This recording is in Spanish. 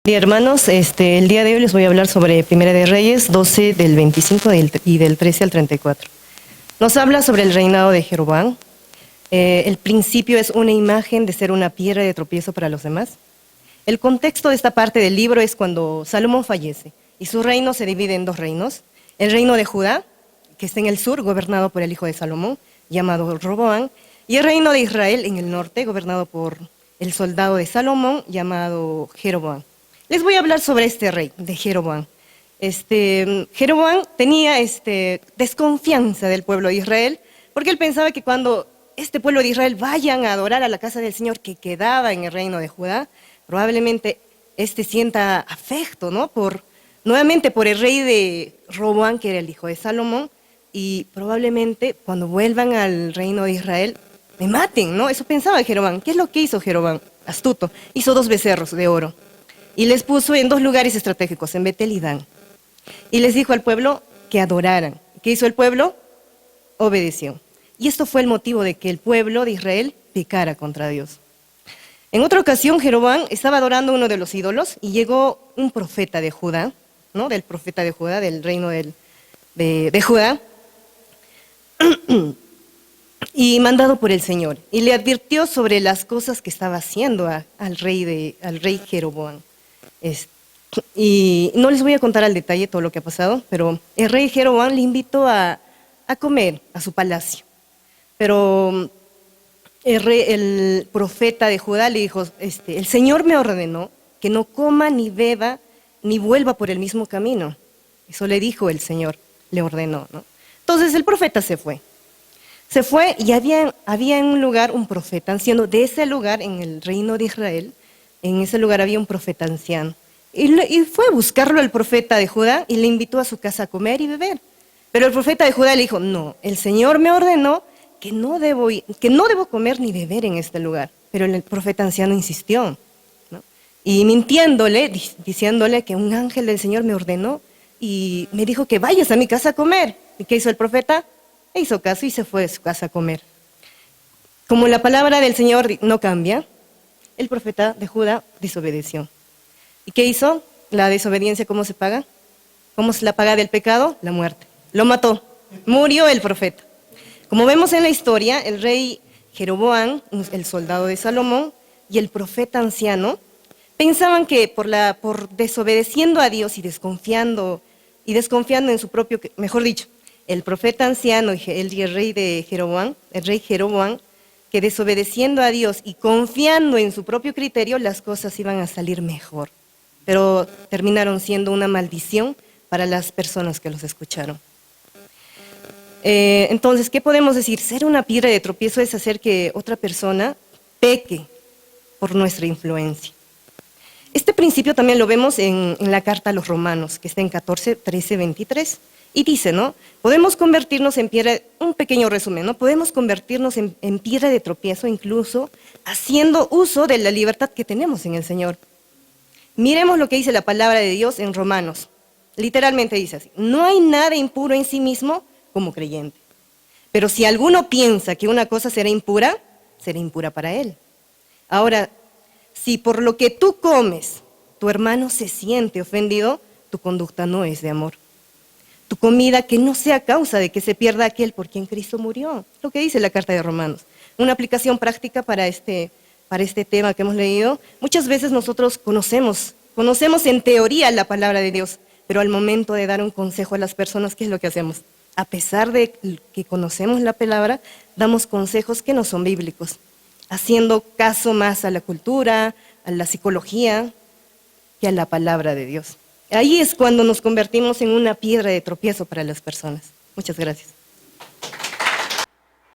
Bien, hermanos, el día de hoy les voy a hablar sobre Primera de Reyes 12 del 25 y del 13 al 34. Nos habla sobre el reinado de Jeroboam. El principio es una imagen de ser una piedra de tropiezo para los demás. El contexto de esta parte del libro es cuando Salomón fallece y su reino se divide en dos reinos. El reino de Judá, que está en el sur, gobernado por el hijo de Salomón, llamado Roboam, y el reino de Israel en el norte, gobernado por el soldado de Salomón, llamado Jeroboam. Les voy a hablar sobre este rey de Jeroboam. Jeroboam tenía desconfianza del pueblo de Israel, porque él pensaba que cuando este pueblo de Israel vayan a adorar a la casa del Señor que quedaba en el reino de Judá, probablemente sienta afecto, ¿no? Nuevamente por el rey de Roboam, que era el hijo de Salomón, y probablemente cuando vuelvan al reino de Israel me maten, ¿no? Eso pensaba Jeroboam. ¿Qué es lo que hizo Jeroboam? Astuto. Hizo 2 becerros de oro y les puso en 2 lugares estratégicos, en Betel y Dan. Y les dijo al pueblo que adoraran. ¿Qué hizo el pueblo? Obedeció. Y esto fue el motivo de que el pueblo de Israel pecara contra Dios. En otra ocasión, Jeroboam estaba adorando uno de los ídolos y llegó un profeta de Judá, ¿no? Del profeta de Judá, del reino de Judá, y mandado por el Señor. Y le advirtió sobre las cosas que estaba haciendo al rey Jeroboam. Y no les voy a contar al detalle todo lo que ha pasado, pero el rey Jeroboam le invitó a comer a su palacio. Pero el profeta de Judá le dijo, el Señor me ordenó que no coma ni beba ni vuelva por el mismo camino. Eso le dijo el Señor, le ordenó, ¿no? Entonces el profeta se fue. Se fue y había en un lugar un profeta anciano. De ese lugar, en el reino de Israel, en ese lugar había un profeta anciano. Y fue a buscarlo el profeta de Judá y le invitó a su casa a comer y beber. Pero el profeta de Judá le dijo, no, el Señor me ordenó que no debo comer ni beber en este lugar. Pero el profeta anciano insistió, ¿no? Y mintiéndole, diciéndole que un ángel del Señor me ordenó y me dijo que vayas a mi casa a comer. ¿Y qué hizo el profeta? E hizo caso y se fue de su casa a comer. Como la palabra del Señor no cambia, el profeta de Judá desobedeció. ¿Y qué hizo? La desobediencia, ¿cómo se paga? ¿Cómo es la paga del pecado? La muerte. Lo mató. Murió el profeta. Como vemos en la historia, el rey Jeroboam, el soldado de Salomón, y el profeta anciano pensaban que por desobedeciendo a Dios y desconfiando en su propio, mejor dicho, el profeta anciano y el rey Jeroboam, que desobedeciendo a Dios y confiando en su propio criterio, las cosas iban a salir mejor. Pero terminaron siendo una maldición para las personas que los escucharon. Entonces, ¿qué podemos decir? Ser una piedra de tropiezo es hacer que otra persona peque por nuestra influencia. Este principio también lo vemos en la carta a los Romanos, que está en 14, 13, 23. Y dice, ¿no? Podemos convertirnos en piedra, un pequeño resumen, ¿no? Podemos convertirnos en piedra de tropiezo incluso haciendo uso de la libertad que tenemos en el Señor. Miremos lo que dice la palabra de Dios en Romanos. Literalmente dice así, no hay nada impuro en sí mismo como creyente. Pero si alguno piensa que una cosa será impura para él. Ahora, si por lo que tú comes tu hermano se siente ofendido, tu conducta no es de amor. Tu comida que no sea causa de que se pierda aquel por quien Cristo murió. Lo que dice la carta de Romanos. Una aplicación práctica para este tema que hemos leído. Muchas veces nosotros conocemos en teoría la palabra de Dios, pero al momento de dar un consejo a las personas, ¿qué es lo que hacemos? A pesar de que conocemos la palabra, damos consejos que no son bíblicos, haciendo caso más a la cultura, a la psicología, que a la palabra de Dios. Ahí es cuando nos convertimos en una piedra de tropiezo para las personas. Muchas gracias.